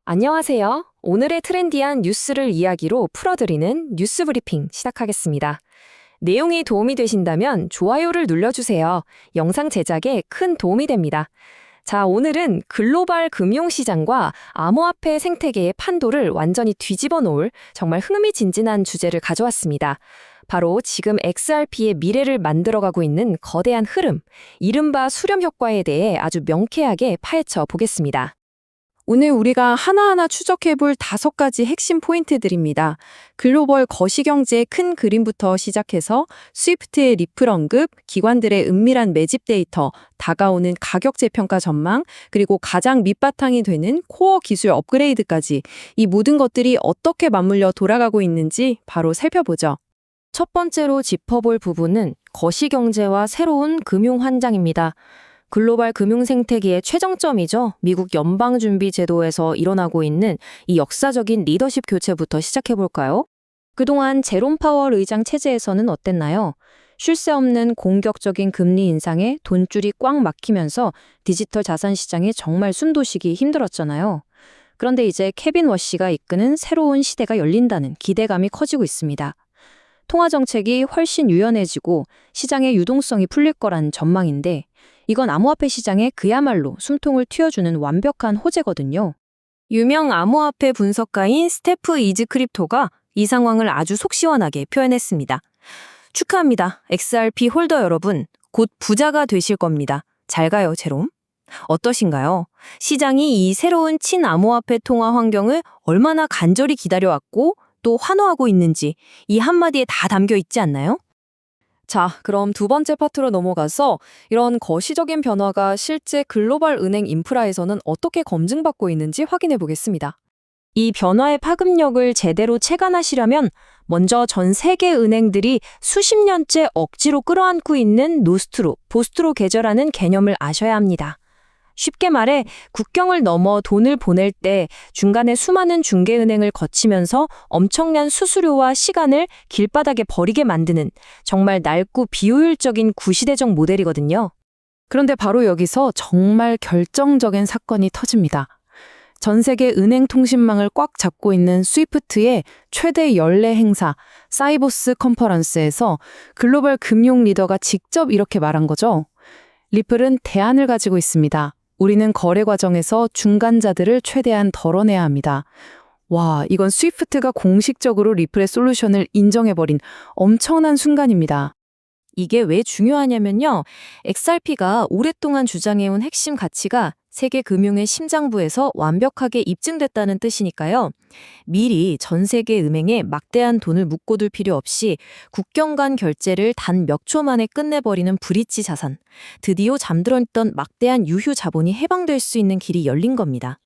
안녕하세요. 오늘의 트렌디한 뉴스를 이야기로 풀어드리는 뉴스 브리핑 시작하겠습니다. 내용이 도움이 되신다면 좋아요를 눌러주세요. 영상 제작에 큰 도움이 됩니다. 자, 오늘은 글로벌 금융시장과 암호화폐 생태계의 판도를 완전히 뒤집어 놓을 정말 흥미진진한 주제를 가져왔습니다. 바로 지금 XRP의 미래를 만들어가고 있는 거대한 흐름, 이른바 수렴 효과에 대해 아주 명쾌하게 파헤쳐 보겠습니다. 오늘 우리가 하나하나 추적해볼 5가지 핵심 포인트들입니다. 글로벌 거시경제의 큰 그림부터 시작해서 스위프트의 리플 언급, 기관들의 은밀한 매집 데이터, 다가오는 가격 재평가 전망, 그리고 가장 밑바탕이 되는 코어 기술 업그레이드까지 이 모든 것들이 어떻게 맞물려 돌아가고 있는지 바로 살펴보죠. 첫 번째로 짚어볼 부분은 거시경제와 새로운 금융 환장입니다. 글로벌 금융 생태계의 최정점이죠. 미국 연방준비제도에서 일어나고 있는 이 역사적인 리더십 교체부터 시작해볼까요? 그동안 제롬 파월 의장 체제에서는 어땠나요? 쉴 새 없는 공격적인 금리 인상에 돈줄이 꽉 막히면서 디지털 자산 시장이 정말 숨도 쉬기 힘들었잖아요. 그런데 이제 케빈 워시가 이끄는 새로운 시대가 열린다는 기대감이 커지고 있습니다. 통화 정책이 훨씬 유연해지고 시장의 유동성이 풀릴 거란 전망인데 이건 암호화폐 시장에 그야말로 숨통을 틔워주는 완벽한 호재거든요. 유명 암호화폐 분석가인 스테프 이즈 크립토가 이 상황을 아주 속 시원하게 표현했습니다. 축하합니다. XRP 홀더 여러분. 곧 부자가 되실 겁니다. 잘 가요, 제롬. 어떠신가요? 시장이 이 새로운 친암호화폐 통화 환경을 얼마나 간절히 기다려왔고 또 환호하고 있는지 이 한마디에 다 담겨 있지 않나요? 자, 그럼 두 번째 파트로 넘어가서 이런 거시적인 변화가 실제 글로벌 은행 인프라에서는 어떻게 검증받고 있는지 확인해 보겠습니다. 이 변화의 파급력을 제대로 체감하시려면 먼저 전 세계 은행들이 수십 년째 억지로 끌어안고 있는 노스트로, 보스트로 계좌라는 개념을 아셔야 합니다. 쉽게 말해 국경을 넘어 돈을 보낼 때 중간에 수많은 중개은행을 거치면서 엄청난 수수료와 시간을 길바닥에 버리게 만드는 정말 낡고 비효율적인 구시대적 모델이거든요. 그런데 바로 여기서 정말 결정적인 사건이 터집니다. 전 세계 은행 통신망을 꽉 잡고 있는 스위프트의 최대 연례 행사 사이보스 컨퍼런스에서 글로벌 금융 리더가 직접 이렇게 말한 거죠. 리플은 대안을 가지고 있습니다. 우리는 거래 과정에서 중간자들을 최대한 덜어내야 합니다. 와, 이건 스위프트가 공식적으로 리플의 솔루션을 인정해버린 엄청난 순간입니다. 이게 왜 중요하냐면요. XRP가 오랫동안 주장해온 핵심 가치가 세계 금융의 심장부에서 완벽하게 입증됐다는 뜻이니까요. 미리 전 세계 은행에 막대한 돈을 묶어둘 필요 없이 국경 간 결제를 단 몇 초 만에 끝내버리는 브릿지 자산, 드디어 잠들어있던 막대한 유효 자본이 해방될 수 있는 길이 열린 겁니다.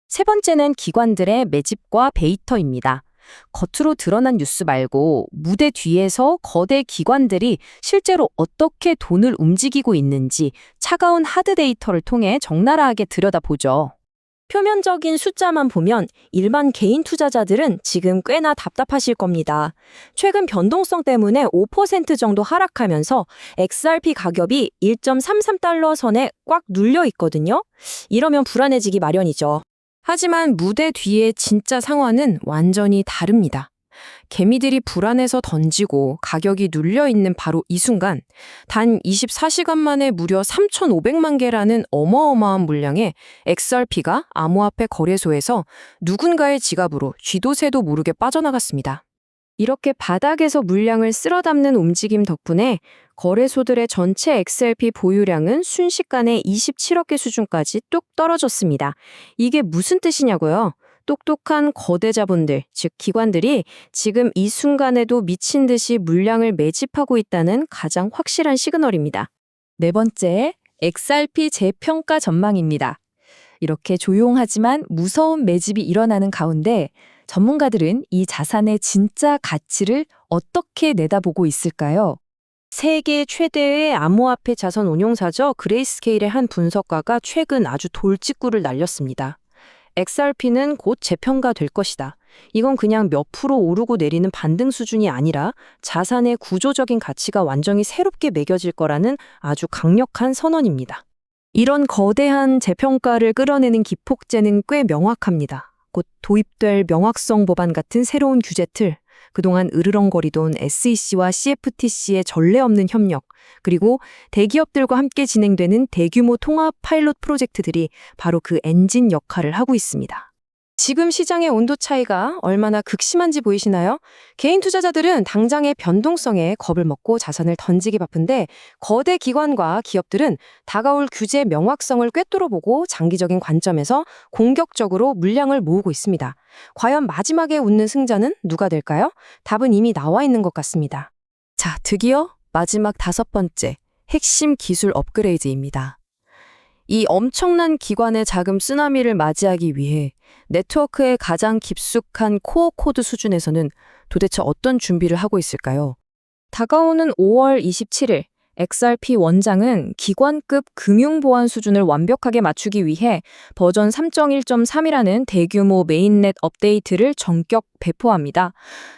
세 번째는 기관들의 매집과 베이터입니다. 겉으로 드러난 뉴스 말고 무대 뒤에서 거대 기관들이 실제로 어떻게 돈을 움직이고 있는지 차가운 하드 데이터를 통해 적나라하게 들여다보죠. 표면적인 숫자만 보면 일반 개인 투자자들은 지금 꽤나 답답하실 겁니다. 최근 변동성 때문에 5% 정도 하락하면서 XRP 가격이 1.33달러 선에 꽉 눌려 있거든요. 이러면 불안해지기 마련이죠. 하지만 무대 뒤의 진짜 상황은 완전히 다릅니다. 개미들이 불안해서 던지고 가격이 눌려있는 바로 이 순간 단 24시간 만에 무려 3,500만 개라는 어마어마한 물량의 XRP가 암호화폐 거래소에서 누군가의 지갑으로 쥐도 새도 모르게 빠져나갔습니다. 이렇게 바닥에서 물량을 쓸어 담는 움직임 덕분에 거래소들의 전체 XRP 보유량은 순식간에 27억 개 수준까지 뚝 떨어졌습니다. 이게 무슨 뜻이냐고요? 똑똑한 거대 자본들, 즉 기관들이 지금 이 순간에도 미친 듯이 물량을 매집하고 있다는 가장 확실한 시그널입니다. 네 번째, XRP 재평가 전망입니다. 이렇게 조용하지만 무서운 매집이 일어나는 가운데 전문가들은 이 자산의 진짜 가치를 어떻게 내다보고 있을까요? 세계 최대의 암호화폐 자산 운용사죠. 그레이스케일의 한 분석가가 최근 아주 돌직구를 날렸습니다. XRP는 곧 재평가될 것이다. 이건 그냥 몇 프로 오르고 내리는 반등 수준이 아니라 자산의 구조적인 가치가 완전히 새롭게 매겨질 거라는 아주 강력한 선언입니다. 이런 거대한 재평가를 끌어내는 기폭제는 꽤 명확합니다. 곧 도입될 명확성 법안 같은 새로운 규제 틀, 그동안 으르렁거리던 SEC와 CFTC의 전례 없는 협력, 그리고 대기업들과 함께 진행되는 대규모 통합 파일럿 프로젝트들이 바로 그 엔진 역할을 하고 있습니다. 지금 시장의 온도 차이가 얼마나 극심한지 보이시나요? 개인 투자자들은 당장의 변동성에 겁을 먹고 자산을 던지기 바쁜데 거대 기관과 기업들은 다가올 규제 명확성을 꿰뚫어 보고 장기적인 관점에서 공격적으로 물량을 모으고 있습니다. 과연 마지막에 웃는 승자는 누가 될까요? 답은 이미 나와 있는 것 같습니다. 자, 드디어 마지막 5번째, 핵심 기술 업그레이드입니다. 이 엄청난 기관의 자금 쓰나미를 맞이하기 위해 네트워크의 가장 깊숙한 코어 코드 수준에서는 도대체 어떤 준비를 하고 있을까요? 다가오는 5월 27일 XRP 원장은 기관급 금융보안 수준을 완벽하게 맞추기 위해 버전 3.1.3이라는 대규모 메인넷 업데이트를 전격 배포합니다.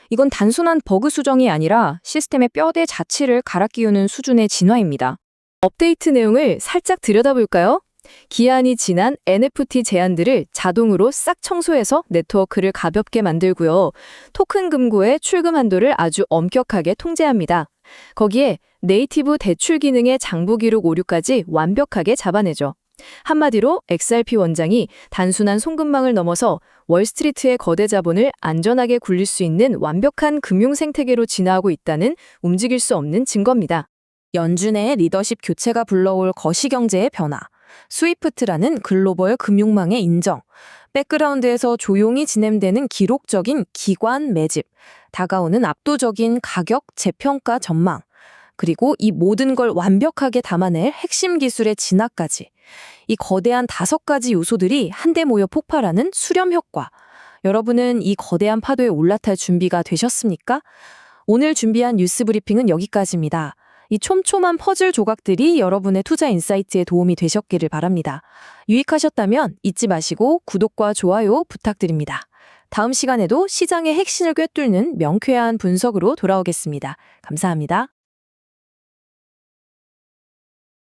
이건 단순한 버그 수정이 아니라 시스템의 뼈대 자체를 갈아 끼우는 수준의 진화입니다. 업데이트 내용을 살짝 들여다볼까요? 기한이 지난 NFT 제한들을 자동으로 싹 청소해서 네트워크를 가볍게 만들고요. 토큰 금고의 출금 한도를 아주 엄격하게 통제합니다. 거기에 네이티브 대출 기능의 장부 기록 오류까지 완벽하게 잡아내죠. 한마디로 XRP 원장이 단순한 송금망을 넘어서 월스트리트의 거대 자본을 안전하게 굴릴 수 있는 완벽한 금융 생태계로 진화하고 있다는 움직일 수 없는 증거입니다. 연준의 리더십 교체가 불러올 거시경제의 변화, 스위프트라는 글로벌 금융망의 인정, 백그라운드에서 조용히 진행되는 기록적인 기관 매집, 다가오는 압도적인 가격 재평가 전망, 그리고 이 모든 걸 완벽하게 담아낼 핵심 기술의 진화까지, 이 거대한 5가지 요소들이 한데 모여 폭발하는 수렴 효과. 여러분은 이 거대한 파도에 올라탈 준비가 되셨습니까? 오늘 준비한 뉴스 브리핑은 여기까지입니다. 이 촘촘한 퍼즐 조각들이 여러분의 투자 인사이트에 도움이 되셨기를 바랍니다. 유익하셨다면 잊지 마시고 구독과 좋아요 부탁드립니다. 다음 시간에도 시장의 핵심을 꿰뚫는 명쾌한 분석으로 돌아오겠습니다. 감사합니다.